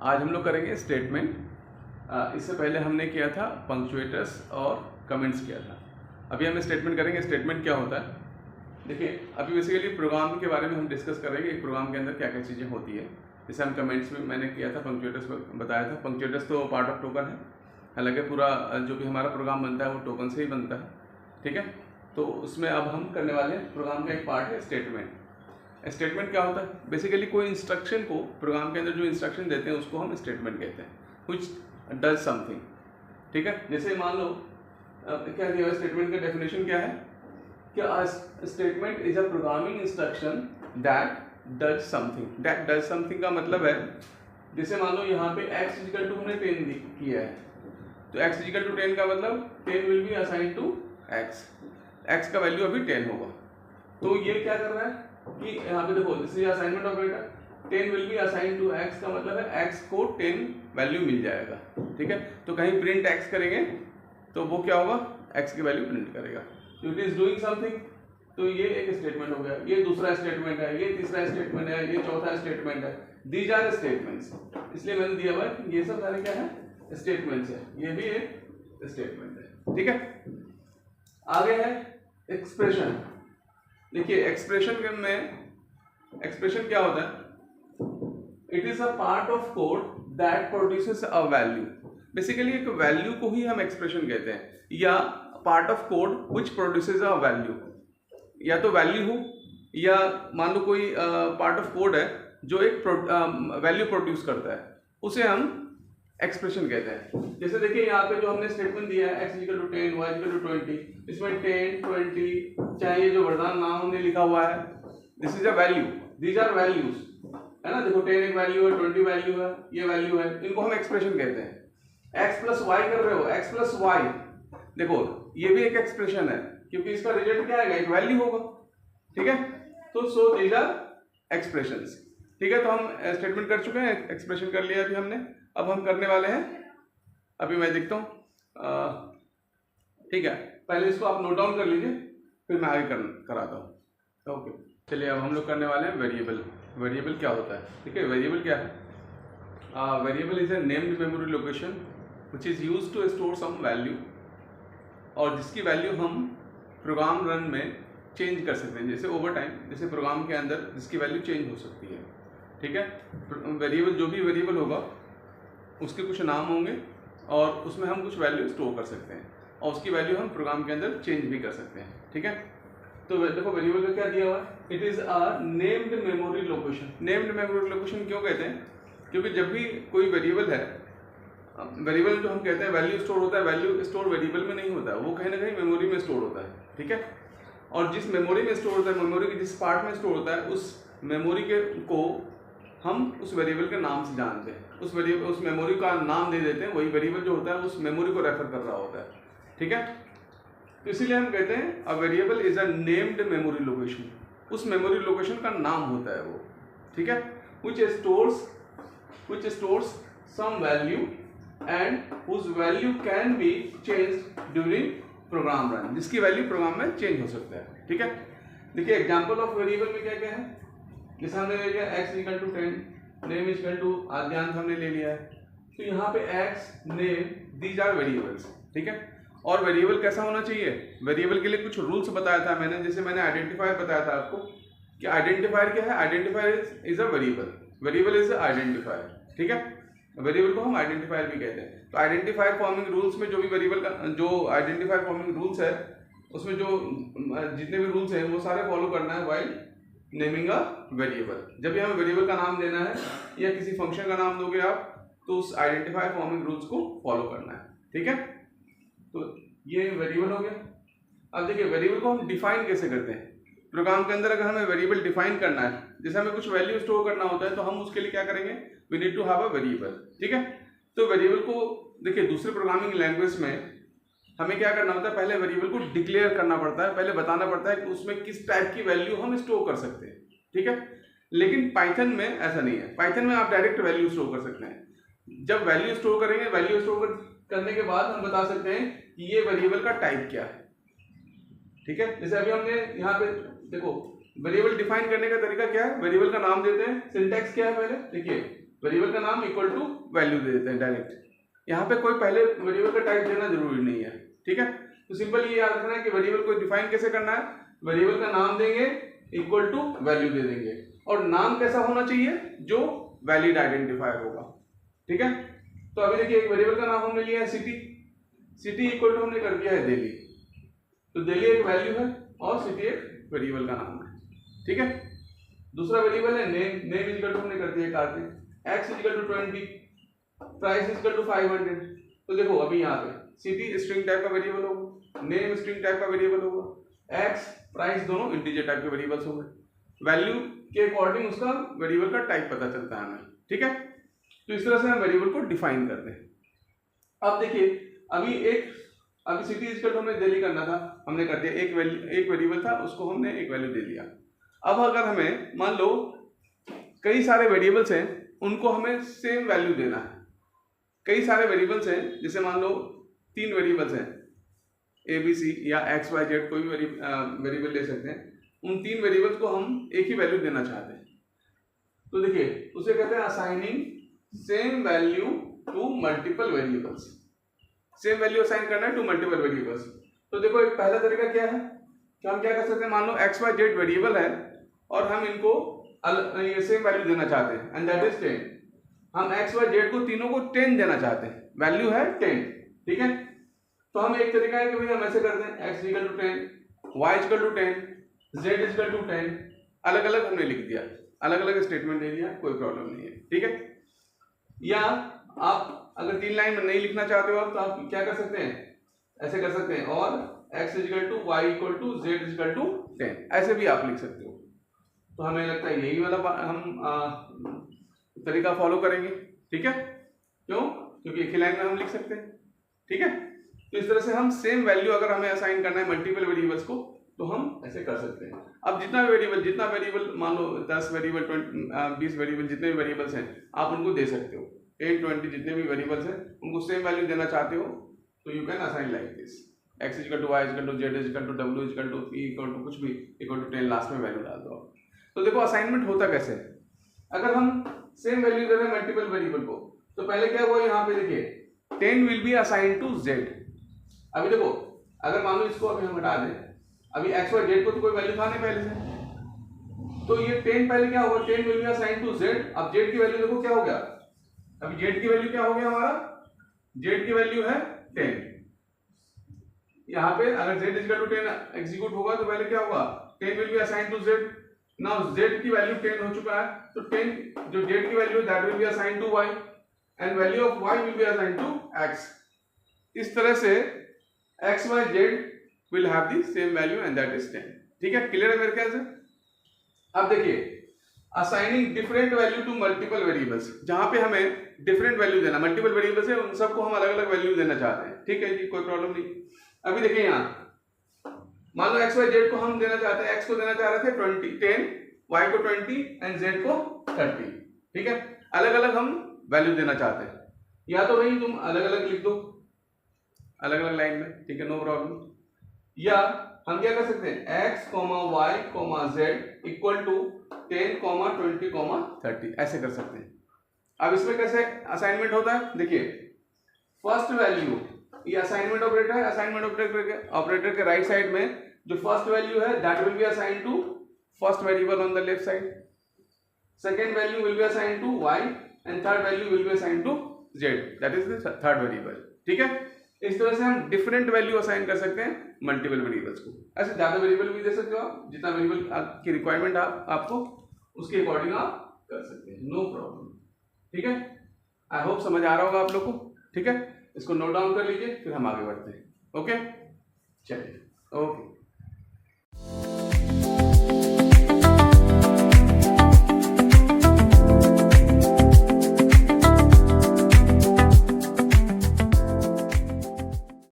आज हम लोग करेंगे स्टेटमेंट। इससे पहले हमने किया था पंक्चुएटर्स और कमेंट्स किया था। अभी हम स्टेटमेंट करेंगे। स्टेटमेंट क्या होता है, देखिए अभी बेसिकली प्रोग्राम के बारे में हम डिस्कस करेंगे। एक प्रोग्राम के अंदर क्या क्या चीज़ें होती है। जैसे हम कमेंट्स में मैंने किया था, पंक्चुएटर्स बताया था। पंक्चुएटर्स तो पार्ट ऑफ टोकन है, हालांकि पूरा जो भी हमारा प्रोग्राम बनता है वो टोकन से ही बनता है, ठीक है। तो उसमें अब हम करने वाले हैं, प्रोग्राम का एक पार्ट है स्टेटमेंट। स्टेटमेंट क्या होता है, बेसिकली कोई इंस्ट्रक्शन को, प्रोग्राम के अंदर जो इंस्ट्रक्शन देते हैं उसको हम स्टेटमेंट कहते हैं, व्हिच डज समथिंग, ठीक है। जैसे मान लो क्या दिया हुआ स्टेटमेंट का डेफिनेशन क्या है कि statement is a programming instruction that does something. That does something का मतलब है, जैसे मान लो यहाँ पे x इक्वल टू हमने 10 किया है, तो x इक्वल टू 10 का मतलब 10 will be assign to x का वैल्यू अभी 10 होगा। तो ये क्या कर रहा है कि यहाँ पे देखो, this is assignment operator, 10 will be assign to x का मतलब है x को 10 वैल्यू मिल जाएगा, ठीक है। तो कहीं प्रिंट x करेंगे तो वो क्या होगा, x की वैल्यू प्रिंट करेगा। तो इट इज डूइंग समथिंग, तो ये एक स्टेटमेंट हो गया। ये दूसरा स्टेटमेंट है, ये तीसरा स्टेटमेंट है, ये चौथा स्टेटमेंट है। दीज आर स्टेटमेंट्स, इसलिए मैंने दिया हुआ है ये सब सारे क्या है, स्टेटमेंट्स है। ये भी एक स्टेटमेंट है, ठीक है। आगे है एक्सप्रेशन। देखिए एक्सप्रेशन में, एक्सप्रेशन क्या होता है, it is a part of code that produces a value. Basically एक वैल्यू को ही हम एक्सप्रेशन कहते हैं, या part of code which produces a value. या तो वैल्यू हो, या मान लो कोई पार्ट ऑफ कोड है जो एक वैल्यू प्रोड्यूस करता है, उसे हम एक्सप्रेशन कहते हैं। जैसे देखिए यहाँ पे जो हमने स्टेटमेंट दिया है x equal to 10, y equal to 20, इसमें 10, 20 चाहे ये जो वरदान नाम हमने लिखा हुआ है, this is a value, these are values, है ना। देखो 10 एक वैल्यू है, 20 वैल्यू है, ये वैल्यू है, इनको हम एक्सप्रेशन कहते हैं। x प्लस वाई कर रहे हो, x प्लस वाई, देखो ये भी एक एक्सप्रेशन है, क्योंकि इसका रिजल्ट क्या आएगा, एक वैल्यू होगा, ठीक है। तो सो दीज आर एक्सप्रेशंस, ठीक है। तो हम स्टेटमेंट कर चुके हैं, एक्सप्रेशन कर लिया अभी हमने। अब हम करने वाले हैं, अभी मैं देखता हूँ, ठीक है। पहले इसको आप नोट डाउन कर लीजिए, फिर मैं आगे कराता हूँ, ओके। चलिए अब हम लोग करने वाले हैं वेरिएबल। वेरिएबल क्या होता है, ठीक है। वेरिएबल क्या है, variable is a named memory location which is used to store some value, और जिसकी वैल्यू हम प्रोग्राम रन में चेंज कर सकते हैं, जैसे ओवर टाइम, जैसे प्रोग्राम के अंदर जिसकी वैल्यू चेंज हो सकती है, ठीक है। वेरिएबल, जो भी वेरिएबल होगा उसके कुछ नाम होंगे, और उसमें हम कुछ वैल्यू स्टोर कर सकते हैं, और उसकी वैल्यू हम प्रोग्राम के अंदर चेंज भी कर सकते हैं, ठीक है। तो देखो वेरिएबल का क्या दिया हुआ है, it is a named memory location. Named memory location क्यों कहते हैं, क्योंकि जब भी कोई वेरिएबल है, वेरिएबल जो हम कहते हैं वैल्यू स्टोर होता है, वैल्यू स्टोर वेरिएबल में नहीं होता है, वो कहीं ना कहीं मेमोरी में स्टोर होता है, ठीक है। और जिस मेमोरी में स्टोर होता है, मेमोरी के जिस पार्ट में स्टोर होता है, उस मेमोरी के को हम उस वेरिएबल के नाम से जानते हैं, उस वेरिएबल, उस मेमोरी का नाम दे देते हैं। वही वेरिएबल जो होता है उस मेमोरी को रेफर कर रहा होता है, ठीक है। तो इसीलिए हम कहते हैं a variable is a named memory location. उस मेमोरी लोकेशन का नाम होता है वो, ठीक है। Which stores some value and whose value can be changed during program run, जिसकी वैल्यू प्रोग्राम में चेंज हो सकता है, ठीक है। देखिए एग्जांपल ऑफ वेरिएबल में क्या क्या है, जैसे हमने ले लिया x equal to 10, name equal to Aadyansh हमने ले लिया है, तो यहाँ पे x, name, these are variables, ठीक है। और वेरिएबल कैसा होना चाहिए, वेरिएबल के लिए कुछ रूल्स बताया था मैंने। जैसे मैंने आइडेंटिफायर बताया था आपको कि आइडेंटिफायर क्या है, identifier is a variable, variable is a identifier, ठीक है। वेरिएबल को हम आइडेंटिफायर भी कहते हैं। तो आइडेंटिफायर फॉर्मिंग रूल्स में जो भी वेरिएबल का, जो आइडेंटिफायर फॉर्मिंग रूल्स है, उसमें जो जितने भी रूल्स हैं वो सारे फॉलो करना है वाइल नेमिंग अ वेरिएबल। जब भी हमें वेरिएबल का नाम देना है या किसी फंक्शन का नाम दोगे आप, तो उस आइडेंटिफायर फॉर्मिंग रूल्स को फॉलो करना है, ठीक है। तो ये वेरिएबल हो गया। अब देखिए वेरिएबल को हम डिफाइन कैसे करते हैं। प्रोग्राम के अंदर अगर हमें वेरिएबल डिफाइन करना है, जैसे हमें कुछ वैल्यू स्टोर करना होता है, तो हम उसके लिए क्या करेंगे, we need to have a variable, ठीक है। तो वेरिएबल को देखिए दूसरे प्रोग्रामिंग लैंग्वेज में हमें क्या करना होता है, पहले वेरिएबल को डिक्लेयर करना पड़ता है, पहले बताना पड़ता है कि उसमें किस टाइप की वैल्यू हम स्टोर कर सकते हैं, ठीक है। लेकिन पाइथन में ऐसा नहीं है। पाइथन में आप डायरेक्ट वैल्यू स्टोर कर सकते हैं। जब वैल्यू स्टोर करेंगे, वैल्यू स्टोर करने के बाद हम बता सकते हैं कि ये वेरिएबल का टाइप क्या है, ठीक है। जैसे अभी हमने यहाँ पे देखो वेरिएबल डिफाइन करने का तरीका क्या है, वेरिएबल का नाम देते हैं, सिंटैक्स क्या है, पहले देखिए वेरिएबल का नाम इक्वल टू वैल्यू दे देते हैं डायरेक्ट। यहाँ पे कोई पहले वेरिएबल का टाइप देना जरूरी नहीं है, ठीक है। तो सिंपल ये याद रखना है कि वेरिएबल को डिफाइन कैसे करना है, वेरिएबल का नाम देंगे इक्वल टू वैल्यू दे देंगे, और नाम कैसा होना चाहिए, जो वैलिड आइडेंटिफायर होगा, ठीक है। तो अभी देखिए एक वेरिएबल का नाम हमने लिया है सिटी, सिटी इक्वल टू हमने कर दिया है दिल्ली, तो दिल्ली एक वैल्यू है और सिटी एक वेरिएबल का नाम है, ठीक है। दूसरा वेरिएबल है नेम, नेम इक्वल टू हमने कर दिया Kartik, x equal to 20, price equal to 500। तो देखो अभी यहाँ पे सिटी स्ट्रिंग टाइप का वेरिएबल होगा, नेम स्ट्रिंग टाइप का वेरिएबल होगा, एक्स प्राइस दोनों इंटीजर टाइप के वेरिएबल्स होंगे, वैल्यू के अकॉर्डिंग उसका वेरिएबल का टाइप पता चलता है हमें, ठीक है। तो इस तरह से हम वेरिएबल को डिफाइन करते हैं। अब देखिए अभी सिटी इक्वल टू हमें दिल्ली करना था, हमने कर दिया, एक वेरिएबल था उसको हमने एक वैल्यू दे दिया। अब अगर हमें मान लो कई सारे वेरिएबल्स हैं, उनको हमें सेम वैल्यू देना है, कई सारे वेरिएबल्स हैं, जैसे मान लो 3 वेरिएबल्स हैं ABC या XYZ, कोई भी वेरिएबल ले सकते हैं, उन 3 वेरिएबल्स को हम एक ही वैल्यू देना चाहते हैं। तो देखिए उसे कहते हैं assigning same value to multiple variables, same value assign करना है टू मल्टीपल वेरिएबल्स। तो देखो एक पहला तरीका क्या है कि हम क्या कर सकते हैं, मान लो XYZ वेरिएबल है और हम इनको ये सेम वैल्यू देना चाहते हैं, एंड दैट इज 10। हम XYZ को तीनों को 10 देना चाहते हैं, वैल्यू है 10, ठीक है। तो हम एक तरीका है कि भाई हम ऐसे करते हैं, x equal to 10, y equal to 10, z equal to 10, अलग अलग हमने लिख दिया, अलग अलग स्टेटमेंट दे दिया, कोई प्रॉब्लम नहीं है, ठीक है। या आप अगर 3 लाइन में नहीं लिखना चाहते हो तो आप क्या कर सकते हैं, ऐसे कर सकते हैं, और x equal to y equal to z equal to 10, ऐसे भी आप लिख सकते हो। तो हमें लगता है यही वाला हम तरीका फॉलो करेंगे, ठीक है। क्यों? क्योंकि एक ही लाइन में हम लिख सकते हैं, ठीक है। तो इस तरह से हम सेम वैल्यू अगर हमें असाइन करना है मल्टीपल वेरिएबल्स को, तो हम ऐसे कर सकते हैं। अब जितना वेरिएबल मान लो 10 वेरिएबल 20 वेरिएबल जितने भी वेरिएबल्स हैं आप उनको दे सकते हो, 10 20 जितने भी वेरिएबल्स हैं उनको सेम वैल्यू देना चाहते हो, तो you can assign like this, x equal to y equal to z equal to w equal to p equal to कुछ भी इक्वल टू 10, लास्ट में वैल्यू डाल दो। तो देखो असाइनमेंट होता कैसे है, अगर हम सेम वैल्यू दे रहे हैं मल्टीपल वेरिएबल को, तो पहले क्या हुआ, यहाँ पे देखिए 10 will be assign to z। अभी देखो अगर मान लो इसको अभी हम हटा दें, अभी x y z को तो कोई वैल्यू था नहीं पहले से, तो ये 10 पहले क्या होगा, 10 will be assign to z। अब z की वैल्यू देखो क्या हो गया, अभी z की वैल्यू क्या हो गया हमारा, z की वैल्यू है 10। यहाँ पे अगर z इक्वल टू 10 एग्जीक्यूट होगा तो पहले क्या होगा, 10 will be assign to z। Now z की वैल्यू 10 हो चुका है, तो 10 जो z की value that will be assign to y, and value of y will be assign to x। इस तरह से x y z will have the same value and that is 10, ठीक है। क्लियर है मेरे ख्याल से। अब देखिए assigning different value to multiple variables, जहां पे हमें डिफरेंट वैल्यू देना, मल्टीपल वेरिएबल्स है उन सबको हम अलग अलग वैल्यू देना चाहते हैं, ठीक है जी, कोई प्रॉब्लम नहीं। अभी देखिए यहाँ मान लो x y z को हम देना चाहते हैं, x को देना चाह रहे थे 10, y को 20 एंड z को 30, ठीक है। अलग अलग हम वैल्यू देना चाहते हैं, या तो भाई तुम अलग अलग लिख दो अलग अलग लाइन में, ठीक है, नो प्रॉब्लम। या हम क्या कर सकते हैं, x y z equal to 10 20 30, ऐसे कर सकते हैं। अब इसमें कैसे असाइनमेंट होता है, देखिए फर्स्ट वैल्यू, ये असाइनमेंट ऑपरेटर है, असाइनमेंट ऑपरेटर के राइट साइड में जो फर्स्ट वैल्यू है that will be assign to first variable on the left side, second value will be assign to y and third value will be assign to z, that is the third variable, ठीक है। इस तरह से हम different value assign कर सकते हैं multiple variables को। ऐसे ज्यादा वेरिएबल भी दे सकते हो आप, जितना वेरिएबल की रिक्वायरमेंट आपको उसके अकॉर्डिंग आप कर सकते हैं, नो प्रॉब्लम, ठीक है। आई होप समझ आ रहा होगा आप लोग को, ठीक है। इसको नोट डाउन कर लीजिए, फिर हम आगे बढ़ते हैं, ओके, चलिए, ओके।